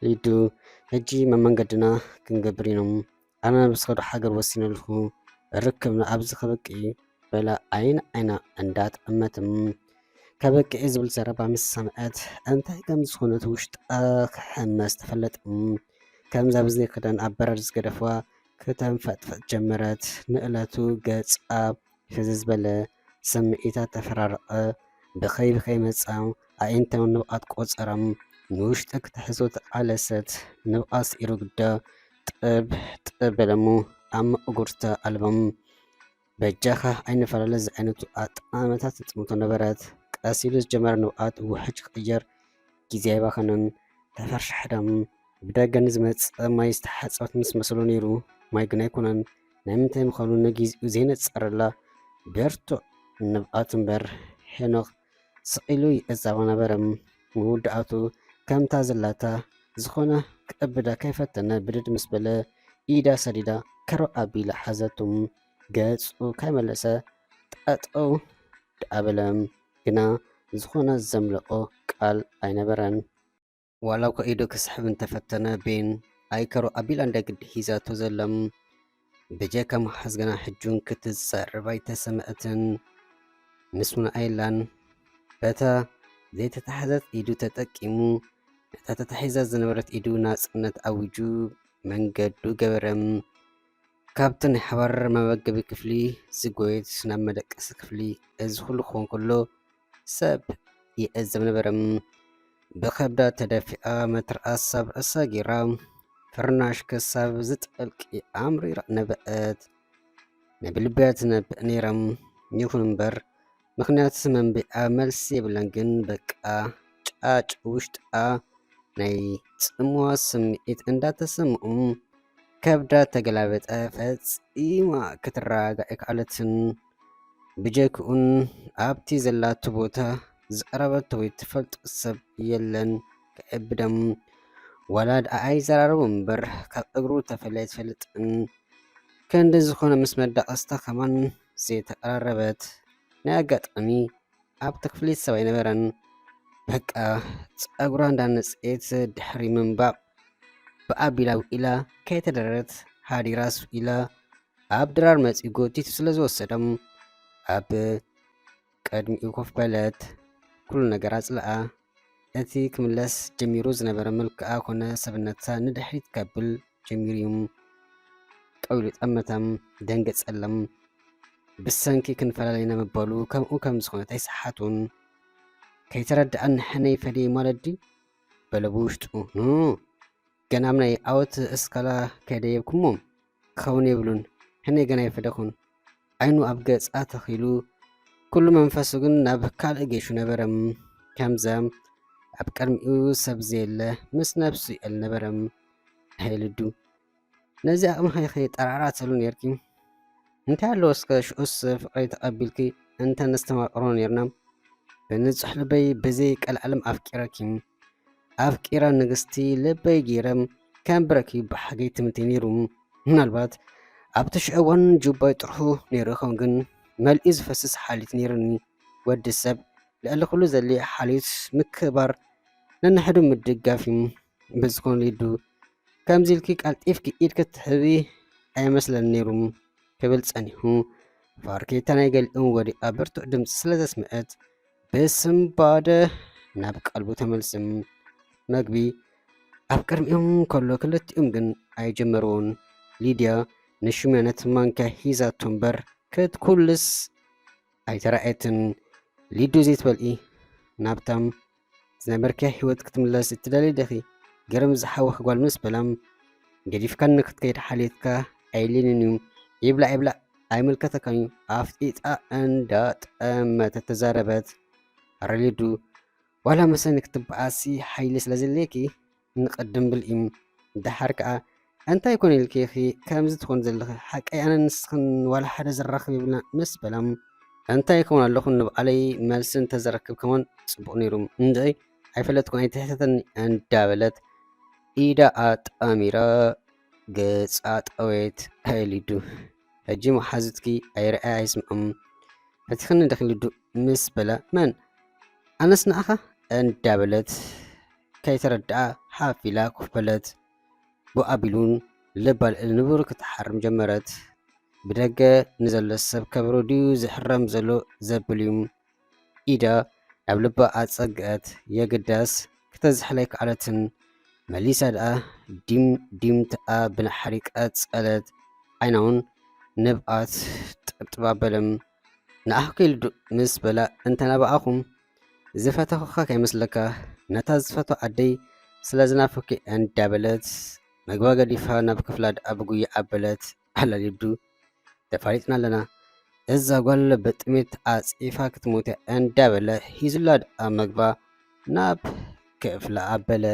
ሊዱ ሕጂ መመንገድና ክንገብር ኢኖም ኣነ ብስኸዱ ሓገር ወሲነልኹ ርክብና ኣብዚ ከበቂዕ በላ ዓይና እንዳጠመትም ከበቂዕ ዝብል ዘረባ ምስ ሰምዐት እንታይ ከም ዝኾነት ውሽጣ ክሕመስ ተፈለጥም ከምዛ ብዘይ ክዳን ኣብ በረድ ዝገደፍዋ ክተንፈጥፈጥ ጀመረት። ንእለቱ ገጻ ሕዚ ዝበለ ስምዒታት ተፈራረቐ ብኸይ መጻው ኣዒንተን ንብኣት ቆፀረም ንውሽጢ ክትሕዞ ተቃለሰት ንብኣስ ኢሩ ግዳ ጥብ በለሙ ኣብ መእጉርተ ኣልበም በጃኻ ኣይንፈላለ ዚ ዓይነቱ ኣጠማመታት ትጥምቶ ነበረት። ቀሲሉ ዝጀመረ ንብኣት ውሕጅ ክቅየር ጊዜ ኣይባኸነን። ተፈርሻሕዳም ብደገን ዝመፅእ ማይ ዝተሓፀበት ምስ መስሎ ነይሩ። ማይ ግን ኣይኮነን። ናይ ምንታይ ምዃኑ ነጊዜኡ ዘይነፀረላ ብርቱዕ ንብኣት እምበር ሄኖክ ስቂሉ ይእዛባ ነበረም። መወዳእቱ ከምታ ዘላታ ዝኾነ ክእብዳ ከይፈተነ ብድድ ምስ በለ ኢዳ ሰዲዳ ከሮ ኣቢላ ሓዘቱም ገጹ ካይመለሰ ጠጠው ዳኣበለም ግና ዝኾነ ዘምልኦ ቃል ኣይነበረን። ዋላ እኳ ኢዱ ክስሕብ እንተፈተነ ቤን ኣይከሮ ኣቢላ እንደግዲ ሒዛቶ ዘለም ብጀካ መሓዝ ገና ሕጁን ክትዛረብ ኣይተሰምዐትን ምስ ውን ኣይላን በታ ዘይተታሕዘት ኢዱ ተጠቂሙ ነታ ተታሒዛት ዝነበረት ኢዱ ናጽነት ኣውጁ መንገዱ ገበረም። ካብቲ ናይ ሓባር መመገቢ ክፍሊ ዝጎየት ናብ መደቀሲ ክፍሊ እዚ ኩሉ ክኾን ከሎ ሰብ ይዕዘብ ነበረም። ብከብዳ ተደፊኣ መትርኣስ ኣብ ርእሳ ጌራ ፍርናሽ ክሳብ ዝጠልቂ ኣምሪራ ነበአት። ነብልብያ ትነብእ ነይረም። ይኹን እምበር ምክንያት መንቢዓ መልሲ የብለን ግን በቃ ጫጭ ውሽጣ ናይ ጽምዋ ስምዒት እንዳተሰምዑ ከብዳ ተገላበጠ ፈጺማ ክትረጋዕ ኣይከኣለትን። ብጀክኡን ኣብቲ ዘላቱ ቦታ ዝቐረበቶ ወይ ትፈልጦ ሰብ የለን ክዕብደም ዋላ ድኣ ኣይዘራረቡ እምበር ካብ እግሩ ተፈለየ ትፈልጥን ከንዲ ዝኾነ ምስ መዳቐስታ ከማን ዘይተቀራረበት ናይ ኣጋጣሚ ኣብቲ ክፍሊት ሰብ ኣይነበረን። በቃ ፀጉራ እንዳነፅኤት ድሕሪ ምንባቕ ብኣቢላ ኢላ ከይተደረት ሃዲራስ ኢላ ኣብ ድራር መፂ ጎቲቱ ስለ ዝወሰዶም ኣብ ቀድሚኡ ኮፍ በለት። ኩሉ ነገር ኣፅልኣ እቲ ክምለስ ጀሚሩ ዝነበረ መልክዓ ኮነ ሰብነታ ንድሕሪት ከብል ጀሚሩ እዩ። ቀዊሉ ጠመተም ደንገጸለም ብሰንኪ ክንፈላለዩና መባሉ ከምኡ ከም ዝኾነት ኣይሰሓቱን። ከይተረድአን ሕነይ ፈደይ ማለት ድዩ በለ ብውሽጡ ገና ኣብ ናይ ዓወት እስካላ ከይደየብኩሞም ክኸውን የብሉን ሕነይ ገና ይፈደኹን። ዓይኑ ኣብ ገጻ ተኺሉ ኩሉ መንፈሱ ግን ናብ ካልእ ጌሹ ነበረም። ከምዛ ኣብ ቀድሚኡ ሰብ ዘየለ ምስ ነብሱ ይእል ነበረም። ኣይልዱ ነዚ ኣቕምኸ ጠራዕራተሉ ነርኪ እንታይ ኣለዎ እስከ ሽዑስ ፍቕሪ ተቐቢልኪ እንተ ነስተማቕሮ ነርና ብንጹሕ ልበይ ብዘይ ቀልዓለም ኣፍቂረኪ ኣፍቂራ ንግስቲ ልበይ ገይረም ከም ብረኪ ብሓገይ ትምቲ ነይሩ። ምናልባት ኣብቲ ሽዑ እዋን ጁባይ ጥርሑ ነይሩ ይኸውን ግን መልኢ ዝፈስስ ሓሊት ነይሩኒ። ወዲ ሰብ ልዕሊ ኩሉ ዘሊ ሓሊት ምክባር ነንሕዱ ምድጋፍ እዩ። ብዝኾነ ልዱ ከምዚ ኢልኪ ቃልጢፍኪ ኢድ ክትሕቢ ኣይመስለን ነይሩ ክብል ጸኒሑ ፋርኬታ ናይ ገሊኦም ወዲቓ ብርቱዕ ድምፂ ስለ ዘስምዐት ብስምባደ ናብ ቀልቡ ተመልስም። መግቢ ኣብ ቅድሚኦም ከሎ ክልቲኦም ግን ኣይጀመርዎን። ሊድያ ንሽመነት ማንኪያ ሒዛቶ እምበር ክትኩልስ ኣይተረኣየትን። ሊዱ ዘይትበልኢ ናብታም ዝነበርክያ ህይወት ክትምለስ እትደልይ ደኺ ገረም ዝሓወኽ ጓል ምስ በላም ገዲፍካ ንክትከይድ ሓሊትካ ኣይልንን እዩ ይብላዕ ኣይምልከተካን እዩ ኣፍጢጣ እንዳጠመተ ተዛረበት። ኣረ ሊዱ ዋላ መሰኒ ክትበኣሲ ሓይሊ ስለ ዘለኪ ንቅድም ብልኢ ድሓር ከዓ እንታይ ኮነ ኢልኪ ከምዚ ትኾን ዘለኺ ሓቀይ ኣነ ንስኽን ዋላ ሓደ ዝራኸብ የብልና ምስ በላም እንታይ ከውን ኣለኹ ንበዓለይ መልሲ እንተዘረክብ ከመን ፅቡቕ ነይሩ እንድይ ኣይፈለጥኩ ኣይትሕተተኒ እንዳበለት ኢዳ ኣጣሚራ ገጻ ጠወየት ከሊዱ ሕጂ መሓዙትኪ ኣይረኣያ ኣይስምዖም ፈቲኽኒ ደኺልዱ ምስ በላ መን ኣነስ ንኣኻ እንዳበለት ከይተረድኣ ሓፍ ኢላ ኮፍ በለት ብኣቢሉን ልባልዕል ንቡር ክትሓርም ጀመረት ብደገ ንዘሎ ሰብ ከብሮ ድዩ ዝሕረም ዘሎ ዘብል እዩ ኢዳ ናብ ልባ ኣጸግአት የግዳስ ክተዝሕለይ ከዓለትን መሊሳ ደኣ ዲምትኣ ብናሕሪ ቀጸለት ዓይናውን ንብኣት ጥብጥባበለም ንኣኽኪ ኢልዱ ምስ በላ እንተናበኣኹም ዝፈተኹኻ ከይመስለካ ነታ ዝፈቶ ኣደይ ስለ ዝናፈኪ እንዳበለት መግባ ገዲፋ ናብ ክፍላ ደኣ ብጉያ ኣበለት ኣላሊዱ ተፋሊጥና ኣለና እዛ ጓል በጥሜት ኣፂፋ ክትሞት እንዳበለ ሂዙላ ደኣ መግባ ናብ ክፍላ ኣበለ